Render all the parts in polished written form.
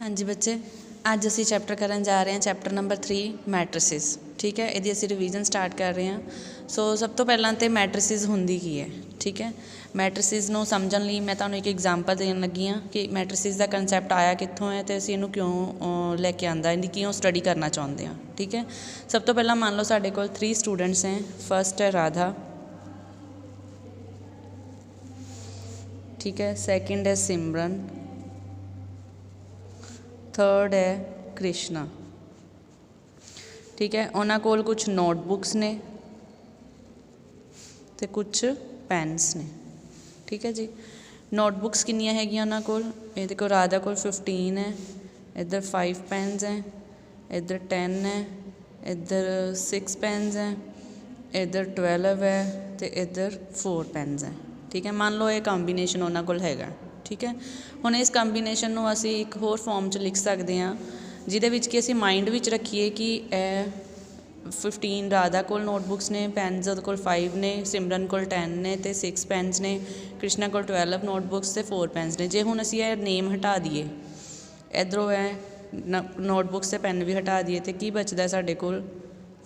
हाँ जी बच्चे, अज असी चैप्टर करन जा रहे हैं चैप्टर नंबर 3 मैट्रिसिस। ठीक है, यदि असी रिवीजन स्टार्ट कर रहे हैं। सो सब तो पहला तो मैट्रिसिस हुंदी की है। ठीक है, मैट्रिसिस नूं समझण लई मैं तुहानूं एक एग्जाम्पल देण लगी हाँ कि मैट्रिसिस का कंसैप्ट आया कित्थों है तो असीं इहनूं क्यों लैके आंदा, इहदी क्यों स्टडी करना चाहुंदे हाँ। ठीक है, सब तो पहला मान लो साडे कोल 3 स्टूडेंट्स हैं। फर्स्ट है राधा, ठीक है, सैकेंड है सिमरन, थर्ड है कृष्णा। ठीक है, उन्होंने कोल कुछ नोटबुक्स ने ते कुछ पेन्स ने। ठीक है जी, नोटबुक्स कितनियाँ हैगियां उन्होंने कोल? ये देखो राधा कोल 15 है, इधर 5 पेन्स हैं, इधर 10 है, इधर 6 पेन्स हैं, इधर 12 है तो इधर 4 पेन्स हैं। ठीक है, मान लो ये कॉम्बीनेशन उन्होंने कोल हैगा। ठीक है, हुण इस कॉम्बीनेशन नूं असीं एक होर फॉर्म च लिख सकते हैं जिहदे विच कि असीं माइंड विच रखीए कि 15 राधा कोल नोटबुक्स ने, पेन्स उहदे कोल 5 ने, सिमरन कोल 10 ने ते 6 पेन्स ने, कृष्णा कोल 12 नोटबुक्स ते 4 पेन्स ने। जे हुण असीं ये नेम हटा दईए, इधरों है नोटबुक्स ते पेन भी हटा दईए तो की बचदा साडे कोल?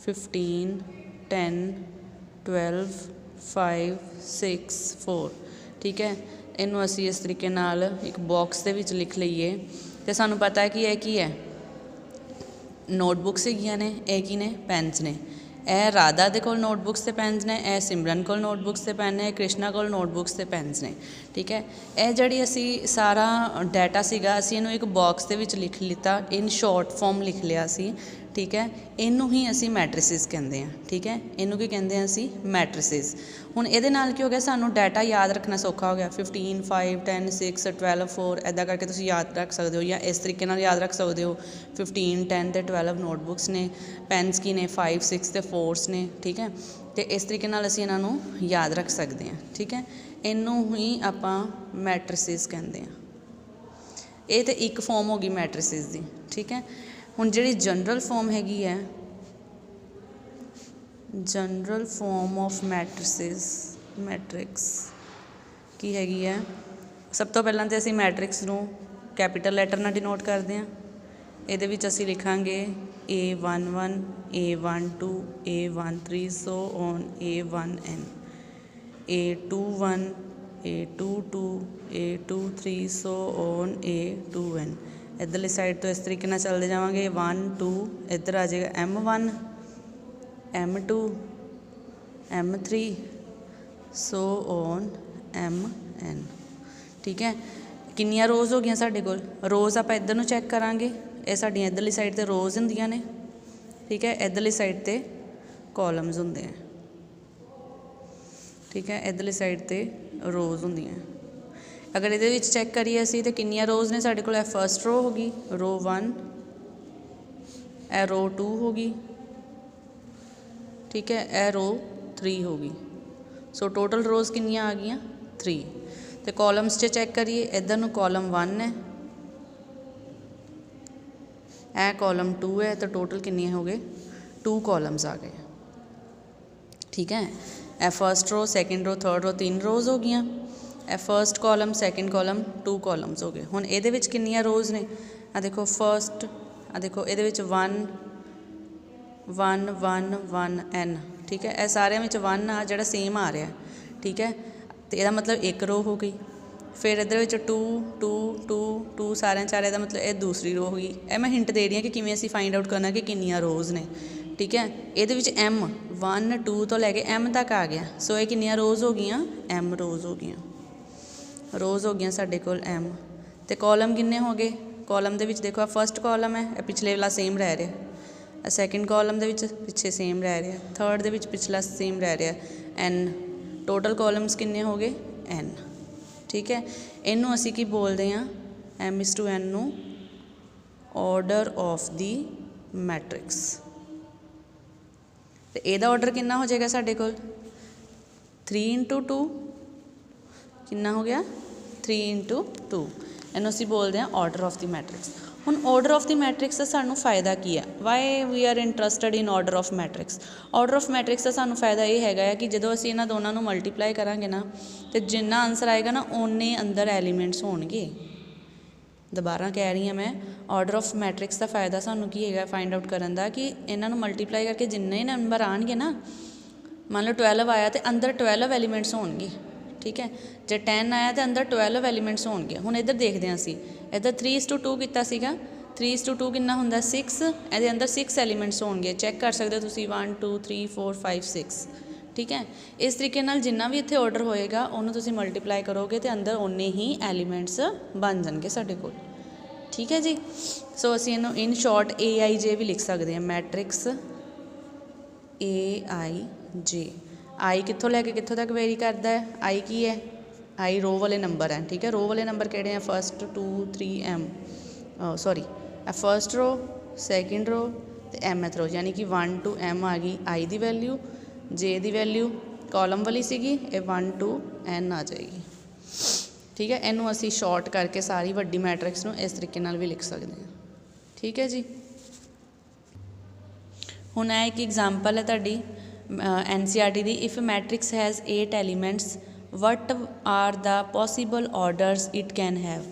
15 10 12 5 6 4। ठीक है, इनू असी इस तरीके नाल एक बॉक्स दे विच लिख लईए तो सानू पता है कि यह की है, नोटबुक्स हैगियां ने, यह की ने पेन्स ने। यह राधा दे कोल नोटबुक्स ते पेन्स ने, यह सिमरन कोल नोटबुक्स ते पेन है, कृष्णा कोल नोटबुक्स ते पेन्स ने। ठीक है, यह जिहड़ी असी सारा डाटा सीगा असी इनू एक बॉक्स दे विच लिख लिता, इन शॉर्ट फॉर्म लिख लिया असी। ठीक है, इनू ही असी मैट्रिसिस कहते हैं। ठीक है, इनू की कहते हैं असी मैट्रिसिस। हुण इहदे नाल की हो गया, सानू डाटा याद रखना सौखा हो गया। 15 5 10 6 12 4 इदा करके तुसीं याद रख सकते हो, या इस तरीके नाल याद रख सकते हो 15 10 ते 12 नोटबुक्स ने, पेन्स की ने 5 6 ते 4 ने। ठीक है, तो इस तरीके नाल असीं इन्हां नूं याद रख सकते हैं। ठीक है, इनू ही आपां मैट्रिसिस कहते हैं। ये तो एक फॉर्म हो गई मैट्रिसिस की। ठीक है, हुण जिहड़ी जनरल फॉर्म हैगी है, जनरल फॉर्म ऑफ मैट्रिक्स की हैगी है। सब तो पहलां तो असीं मैट्रिक्स नूं कैपीटल लैटर नाल डिनोट करते हैं। इहदे विच असीं लिखांगे A11 A12 A13 so on A1N, A21 A22 A23 so on A2N। इधरली साइड तो इस तरीके नाल चलते जावांगे 1 2, इधर आ जाएगा M1 M2 M3 so on MN। ठीक है, कितनियां रोज़ हो गई साडे कोल? रोज़ आप इधर नूं चैक करांगे, ये साडियां इधरली साइड ते रोज़ हुंदियां ने। ठीक है, इधरली साइड ते कॉलम्स हुंदे हैं। ठीक है, इधरली साइड ते रोज़ हुंदियां। अगर ये चैक करिए असी तो कितनियां रोज़ ने साडे कोल? फर्स्ट रो होगी, रो 1, ए रो 2 होगी। ठीक है, ए रो 3 होगी। सो टोटल रोज़ कितनियां आ गई? 3। तो कॉलम्स च चैक करिए, इधर नूं कॉलम 1 है, ए कॉलम 2 है, तो टोटल कितने हो गए? 2 कॉलम्स आ गए। ठीक है, ए first row, second row, third row, 3 rows हो गई। ए first column, second column, 2 columns हो गए। हुण इहदे विच कितनियां रोज़ ने? आ देखो फर्स्ट, आ देखो इहदे विच 1 1 1 1 N। ठीक है, यह सारे में 1 आ जिहड़ा सेम आ रहा है। ठीक है, तो यदा मतलब एक रो हो गई। फिर इधर 2 2 2 2 सारे चारे का मतलब यह दूसरी रो होगी। यह मैं हिंट दे रही हूँ कि किमें असीं फाइंड आउट करना कि कितनियां रोज़ ने। ठीक है, ये M 1 2 तो लैके M तक आ गया। सो ये कितनियां रोज़ हो गई? M रोज़ हो गई। रोज़ हो गई साडे कोल M। तो कॉलम किन्ने हो गए? कॉलम दे विच देखो फर्स्ट कॉलम है, पिछले वाला सेम रह रहा। सैकेंड कॉलम दे विच पिछे सेम रह रहा, थर्ड दे विच पिछला सेम रह रहा। N टोटल कॉलम्स किन्ने हो गए? N। ठीक है, इनू असी की बोलते हैं M/N नू ऑर्डर ऑफ दी मैट्रिक्स। तो यदा ऑर्डर कितना हो जाएगा साडे कोल? 3 × 2 कितना हो गया? 3 × 2। इनू असी बोलते हैं ऑर्डर ऑफ दी मैट्रिक्स। हुण ऑर्डर ऑफ दी मैट्रिक्स का सानू फायदा की है? Why we are interested in order of matrix? Order of matrix का सानू फायदा ये है कि जो असीं इन्हां दोनों नू मल्टीप्लाई करांगे ना, तो जिन्ना आंसर आएगा ना उन्ने अंदर एलीमेंट्स होणगे। ਦੁਬਾਰਾ ਕਹਿ ਰਹੀ ਹਾਂ ਮੈਂ, ਆਰਡਰ ਆਫ ਮੈਟ੍ਰਿਕਸ ਦਾ ਫਾਇਦਾ ਸਾਨੂੰ ਕੀ ਹੈਗਾ ਫਾਈਂਡ ਆਊਟ ਕਰਨ ਦਾ ਕਿ ਇਹਨਾਂ ਨੂੰ ਮਲਟੀਪਲਾਈ ਕਰਕੇ ਜਿੰਨੇ ਨੰਬਰ ਆਉਣਗੇ ਨਾ, ਮੰਨ ਲਓ 12 ਆਇਆ ਤਾਂ ਅੰਦਰ 12 ਐਲੀਮੈਂਟਸ ਹੋਣਗੇ, ਠੀਕ ਹੈ। ਜੇ 10 ਆਇਆ ਤਾਂ ਅੰਦਰ 12 ਐਲੀਮੈਂਟਸ ਹੋਣਗੇ। ਹੁਣ ਇੱਧਰ ਦੇਖਦੇ ਹਾਂ ਅਸੀਂ, ਇੱਧਰ 3:2 ਕੀਤਾ ਸੀਗਾ, 3:2 ਕਿੰਨਾ ਹੁੰਦਾ 6, ਇਹਦੇ ਅੰਦਰ 6 ਐਲੀਮੈਂਟਸ ਹੋਣਗੇ, ਚੈੱਕ ਕਰ ਸਕਦੇ ਹੋ ਤੁਸੀਂ 1 2 3 4 5 6, ਠੀਕ ਹੈ। ਇਸ ਤਰੀਕੇ ਨਾਲ ਜਿੰਨਾ ਵੀ ਇੱਥੇ ਆਰਡਰ ਹੋਏਗਾ ਉਹਨੂੰ ਤੁਸੀਂ ਮਲਟੀਪਲਾਈ ਕਰੋਗੇ ਤੇ ਅੰਦਰ ਓਨੇ ਹੀ ਐਲੀਮੈਂਟਸ ਬਣ ਜਾਣਗੇ ਸਾਡੇ ਕੋਲ, ਠੀਕ ਹੈ ਜੀ। ਸੋ ਅਸੀਂ ਇਹਨੂੰ ਇਨ ਸ਼ਾਰਟ AIJ ਵੀ ਲਿਖ ਸਕਦੇ ਹਾਂ, ਮੈਟ੍ਰਿਕਸ AIJ। ਆਈ ਕਿੱਥੋਂ ਲੈ ਕੇ ਕਿੱਥੋਂ ਤੱਕ ਵੇਰੀ ਕਰਦਾ ਹੈ, ਆਈ ਕੀ ਹੈ, ਆਈ ਰੋ ਵਾਲੇ ਨੰਬਰ ਹੈ, ਠੀਕ ਹੈ। ਰੋ ਵਾਲੇ ਨੰਬਰ ਕਿਹੜੇ ਆ, 1 2 3 M, ਸੌਰੀ ਫਸਟ ਰੋ, ਸੈਕਿੰਡ ਰੋ ਤੇ mth ਰੋ, ਯਾਨੀ ਕਿ 1 to M ਆ ਗਈ ਆਈ ਦੀ ਵੈਲਿਊ, ਜੇ ਦੀ ਵੈਲਿਊ ਕਾਲਮ ਵਾਲੀ ਸੀਗੀ, ਇਹ 1 to N ਆ ਜਾਏਗੀ, ਠੀਕ ਹੈ। ਇਹਨੂੰ ਅਸੀਂ ਸ਼ਾਰਟ ਕਰਕੇ ਸਾਰੀ ਵੱਡੀ ਮੈਟ੍ਰਿਕਸ ਨੂੰ ਇਸ ਤਰੀਕੇ ਨਾਲ ਵੀ ਲਿਖ ਸਕਦੇ ਹਾਂ, ਠੀਕ ਹੈ ਜੀ। ਹੁਣ ਇਹ ਇੱਕ ਐਗਜ਼ਾਮਪਲ ਹੈ ਤੁਹਾਡੀ NCERT the, if matrix has 8 elements what are the possible orders it can have.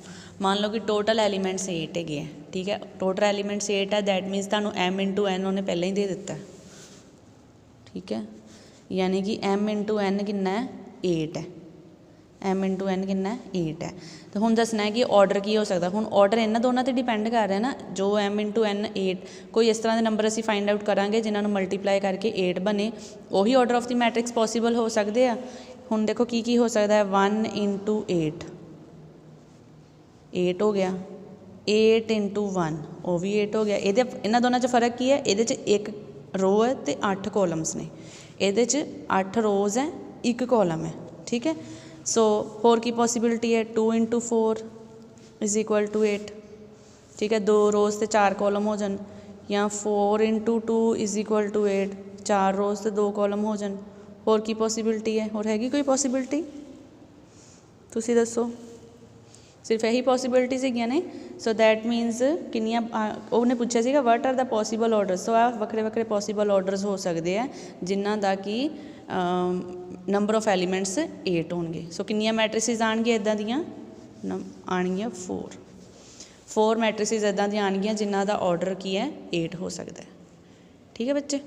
ਮੰਨ ਲਓ ਕਿ ਟੋਟਲ ਐਲੀਮੈਂਟਸ 8 ਹੈਗੇ ਆ, ਠੀਕ ਹੈ। ਟੋਟਲ ਐਲੀਮੈਂਟਸ 8 ਹੈ, ਦੈਟ ਮੀਨਸ ਤੁਹਾਨੂੰ M into N ਉਹਨੇ ਪਹਿਲਾਂ ਹੀ ਦੇ ਦਿੱਤਾ, ਠੀਕ ਹੈ। यानी कि M into N कितना है 8 है, M into N कितना है 8 है। तो हुण दसना है कि ऑर्डर की हो सकता, हुण ऑर्डर इन्हां दोनों ते डिपेंड कर रहा है ना, जो M into N 8 कोई इस तरह के नंबर असीं फाइंड आउट करांगे जिन्होंने मल्टीप्लाई करके 8 बने, उही order of the matrix possible हो सकते हैं। हुण देखो की हो सकता है, 1 into 8 8 हो गया, 8 into 1 वो भी 8 हो गया। ये इन्हां दोनों च फर्क की है, ये एक रो है तो 8 कॉलम्स ने, ਇਹਦੇ 'ਚ 8 रोज़ है, एक कॉलम है, ठीक है। सो होर की पॉसीबिलिटी है, 2 into 4 इज इक्वल टू 8, ठीक है। 2 रोज़ तो 4 कॉलम हो जान, या 4 into 2 इज इक्वल टू 8, 4 रोज़ तो 2 कॉलम हो जान। होर की पॉसीबिलिटी है, होर हैगी कोई पॉसीबिलिटी, तुसी दसो। सिर्फ यही पॉसीबिलिटीज़ हैगियां ने। सो दैट मीनस किनियां उन्हें पूछा सीगा what are the possible orders. So आ वक्रे वक्रे पॉसीबल ऑर्डर्स हो सकते हैं जिन्हां दा कि नंबर ऑफ एलीमेंट्स 8 होणगे। सो किनियां मैट्रिसिस आउणगियां इदां दियां, आउणगियां 4 मैट्रिसिस इदां दियां आउणगियां जिन्हां दा ऑर्डर की है 8 हो सकता है, ठीक है बच्चे।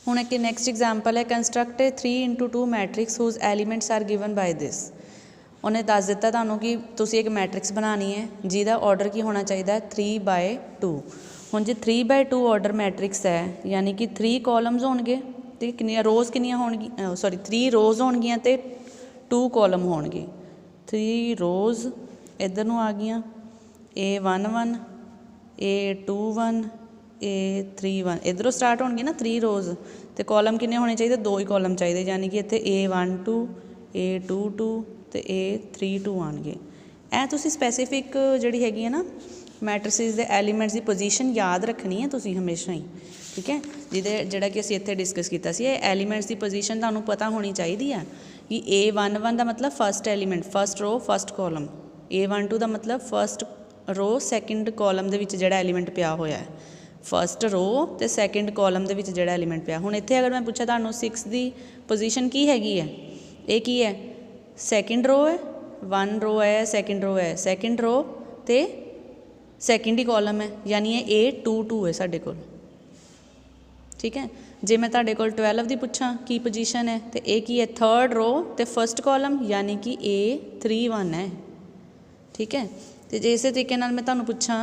हुण एक नैक्सट एग्जाम्पल है, construct 3 into 2 matrix whose elements are given by this. उन्हें दस दिता तुहानूं कि तुसीं एक मैट्रिक्स बनानी है जिहदा ऑर्डर की होना चाहिए 3/2। हुण जे 3/2 ऑर्डर मैट्रिक्स है, यानी कि 3 कॉलम्स होणगे ते कितनियां रोज़ कितनियां होणगियां, सॉरी 3 रोज़ होणगियां ते 2 कॉलम होणगे। 3 रोज़ इधर नूं आ गईयां, A11 A21 A31, इधरों स्टार्ट होणगे ना 3 रोज़, तो कॉलम कितने होने चाहिए, 2 ही कॉलम चाहिए, यानी कि इत्थे A12 A22 तो A32 आउणगे। ऐ तुसीं स्पैसीफिक जिहड़ी हैगी है ना मैट्रिसिस दे एलीमेंट्स की पोजीशन याद रखनी है तुसीं हमेशा ही, ठीक है। जिहड़ा कि असीं इत्थे डिस्कस कीता सी, एलीमेंट्स की पोजीशन तुहानूं पता होनी चाहिए है कि A11 का मतलब फस्ट एलीमेंट, फस्ट रो फस्ट कॉलम, A12 का मतलब फस्ट रो सैकेंड कॉलम दे विच जिहड़ा एलीमेंट पिया होया है, फस्ट रो तो सैकेंड कॉलम दे विच जिहड़ा एलीमेंट पिया। हुण इत्थे अगर मैं पूछा तुहानूं 6 की पोजीशन की हैगी है, ये की है सैकेंड रो है, 1 रो है, सैकेंड रो है, सैकेंड रो तो सैकेंड ही कॉलम है, यानी ये A22 है साढ़े कोल, ठीक है। जे मैं तुहाडे कोल 12 की पूछा की पोजीशन है, तो ये की है थर्ड रो तो फस्ट कॉलम, यानी कि A31 है, ठीक है। तो जे इस तरीके नाल मैं तुहानूं पूछा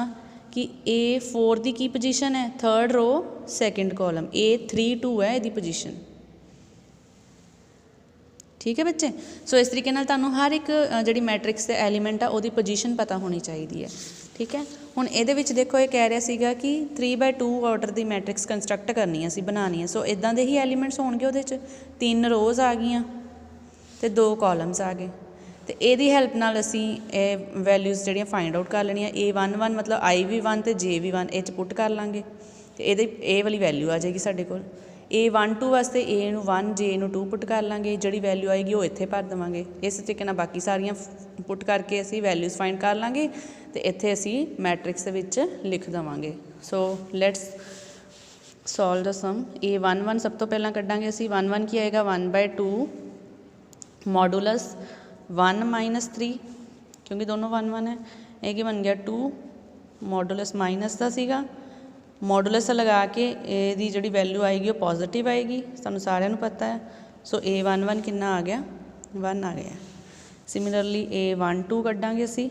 कि A4 की पोजीशन है, third row second column, A32 है इसकी पोजीशन, ठीक है बच्चे। सो इस तरीके नाल तुहानूं हर एक जिहड़ी मैट्रिक्स दे एलीमेंट आ उहदी पोजीशन पता होनी चाहिए है, ठीक है। हुण इहदे विच देखो ये कह रहा सीगा कि 3/2 ऑर्डर दी मैट्रिक्स कंस्ट्रक्ट करनी है, असीं बनानी है। सो इदां दे ही एलीमेंट्स होणगे उहदे च, 3 रोज़ आ गईयां ते 2 कॉलम्स आ गए, तो इहदी हेल्प नाल असीं वैल्यूज़ जिहड़ियां फाइंड आउट कर लैणियां। A11 मतलब I भी 1 तो J भी 1 इह च पुट कर लांगे, तो इहदी ए वाली वैल्यू आ जाएगी साडे कोल। A12 वास्ते A नूं 1 J नूं 2 पुट कर लांगे, जिहड़ी वैल्यू आएगी वो इत्थे भर देवांगे। इस तरीके नाल बाकी सारियां पुट करके असीं वैल्यूज़ फाइंड कर लांगे, तो इत्थे असीं मैट्रिक्स दे विच लिख देवांगे। So let's solve the sum. A11 सब तो पहलां कड्डांगे असीं, 11 की आएगा 1/2 मॉडुलस 1 - 3, क्योंकि दोनों 1 1 है। ये की बन गया 2, मॉडुलस माइनस का सीगा, मॉडुलस लगा के ए दी जिहड़ी वैल्यू आएगी वो पॉजिटिव आएगी, सानू सारिਆਂ ਨੂੰ पता है। सो A11 कितना आ गया 1 आ गया। सिमिलरली A12 कड्डांगे असी,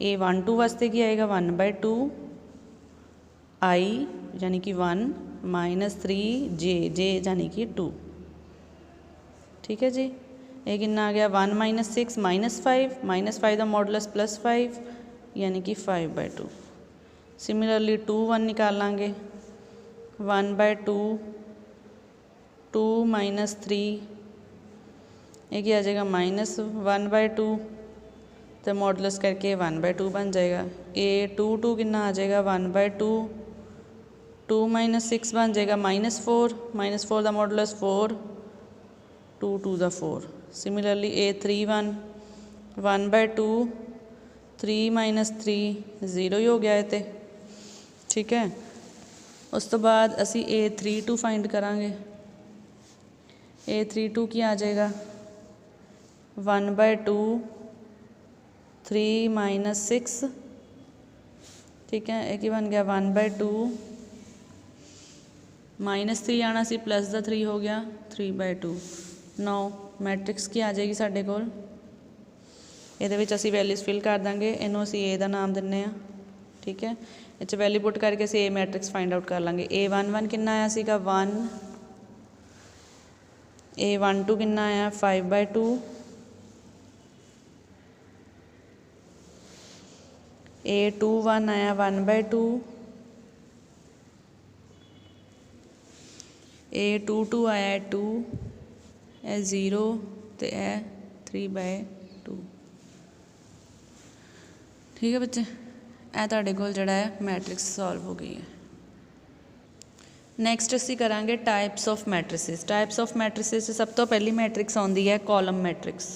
A12 वास्ते की आएगा 1/2 I यानी कि 1 -3 J यानी कि 2। ठीक है जी। ये कितना आ गया 1 -6 -5 का मॉडुलस +5 यानी कि 5/2। सिमिलरली 2 1 निकालांगे 1/2 2 -3 ये क्या आ जाएगा -1/2 तो मॉडुलस करके 1/2 बन जाएगा। A22 कितना आ जाएगा 1/2 2 -6 बन जाएगा -4 का मॉडुलस 4 2 2 का 4। सिमिलरली A31 1/2 3 -3 0 ही हो गया है। ठीक है। उस तो बाद असी A32 फाइंड करांगे। A32 की आ जाएगा 1/2 3 -6। ठीक है। एक ही बन गया 1/2 -3 आना सी प्लस का 3 हो गया 3/2। 9 मैट्रिक्स की आ जाएगी साढ़े कोल। ਇਹਦੇ ਵਿੱਚ ਅਸੀਂ ਵੈਲਿਊਜ਼ ਫਿਲ ਕਰ ਦਾਂਗੇ, ਇਹਨੂੰ ਅਸੀਂ A ਦਾ ਨਾਮ ਦਿੰਨੇ ਆ। ਠੀਕ ਹੈ। ਇਹ 'ਚ ਵੈਲਿਊ ਪੁੱਟ ਕਰਕੇ ਅਸੀਂ A ਮੈਟ੍ਰਿਕਸ ਫਾਈਂਡ ਆਊਟ ਕਰ ਲਾਂਗੇ। A11 ਕਿੰਨਾ ਆਇਆ ਸੀਗਾ 1, A12 ਕਿੰਨਾ ਆਇਆ 5/2, A21 ਆਇਆ 1/2, A22 ਆਇਆ 2, ਇਹ 0 ਤੇ ਇਹ 3/2। ठीक है बच्चे, ਇਹ ਤੁਹਾਡੇ ਕੋਲ ਜਿਹੜਾ ਹੈ ਮੈਟ੍ਰਿਕਸ ਸੋਲਵ ਹੋ ਗਈ ਹੈ। ਨੈਕਸਟ ਅਸੀਂ ਕਰਾਂਗੇ ਟਾਈਪਸ ਆਫ ਮੈਟ੍ਰਿਸਿਸ। ਟਾਈਪਸ ਆਫ ਮੈਟ੍ਰਿਸਿਸ ਸਭ ਤੋਂ ਪਹਿਲੀ ਮੈਟ੍ਰਿਕਸ ਆਉਂਦੀ ਹੈ ਕਾਲਮ ਮੈਟ੍ਰਿਕਸ।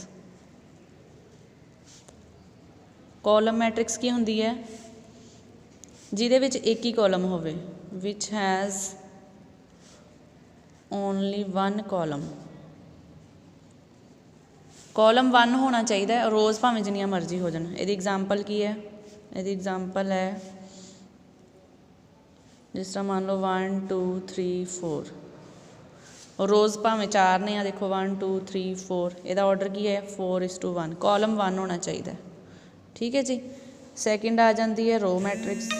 ਕਾਲਮ ਮੈਟ੍ਰਿਕਸ ਕੀ ਹੁੰਦੀ ਹੈ? ਜਿਹਦੇ ਵਿੱਚ ਇੱਕ ਹੀ ਕਾਲਮ ਹੋਵੇ, ਵਿਚ ਹੈਜ਼ ਓਨਲੀ 1 ਕਾਲਮ। कॉलम 1 होना चाहिए, रोज़ भावें जिन्नियां मर्जी हो जान। यदि एग्जाम्पल की है, यदि एग्जाम्पल है जिस तरह मान लो 1 2 3 4, रोज़ भावें 4 ने, देखो 1 2 3 4, यदा ऑर्डर की है 4:1। कॉलम 1 होना चाहिए। ठीक है जी। सैकेंड आ जाती है रो मैट्रिक्स।